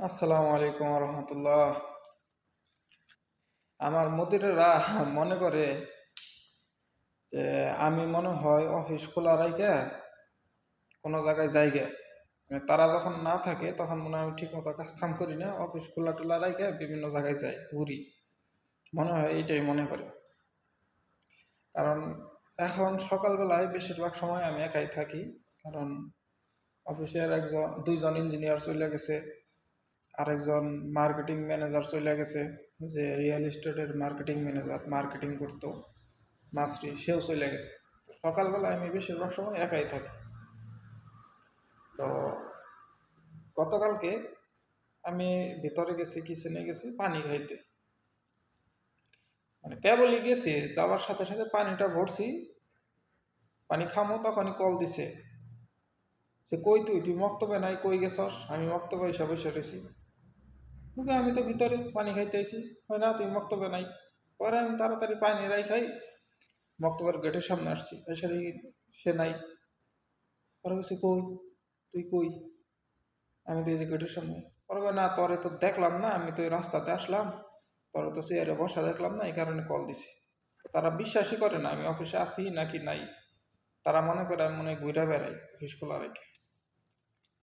আসসালামু আলাইকুম রহমতুল্লাহ। আমার মুদিরেরা মনে করে যে আমি মনে হয় অফিস খোলা রাইখা কোনো জায়গায় যাইগে, মানে তারা যখন না থাকে তখন মনে হয় আমি ঠিক মতো কাজ কাম করি না, অফিস খোলা টোলা রাইখা বিভিন্ন জায়গায় যাই ঘুরি। মনে হয় এইটাই মনে করে। কারণ এখন সকালবেলায় বেশিরভাগ সময় আমি একাই থাকি। কারণ অফিসের দুইজন ইঞ্জিনিয়ার চলে গেছে, আরেকজন মার্কেটিং ম্যানেজার চলে গেছে, যে রিয়েল এস্টেটের মার্কেটিং ম্যানেজার, মার্কেটিং করতো নাসরি, সেও চলে গেছে। তো সকালবেলা আমি বেশিরভাগ সময় একাই থাকি। তো গতকালকে আমি ভিতরে গেছি, কিচেনে গেছি পানি খাইতে। মানে কেবলই গেছি, যাওয়ার সাথে সাথে পানিটা ভরছি, পানি খামো তখনই কল দিছে যে কই তুই মক্তবে নাই, কই গেছস? আমি মক্তবে এসে বসে রয়েছি। আমি তো ভিতরে পানি খাইতে আইছি। হয় না, তুই মক্তবে নাই। পরে আমি তাড়াতাড়ি পানি খাই, মক্তবের গেটের সামনে আসছি, এসে দেখি সে নাই। পরে গেছি কই, তুই কই? আমি তো এই যে গেটের সামনে। পরে কয়, না তোরে তো দেখলাম না, আমি তো এই রাস্তাতে আসলাম, তোরে তো চেয়ারে বসা দেখলাম না, এই কারণে কল দিছি। তো তারা বিশ্বাসই করে না আমি অফিসে আছি নাকি নাই। তারা মনে করে আমি মনে হয় ঘুরে বেড়াই অফিস খোলা রেখে।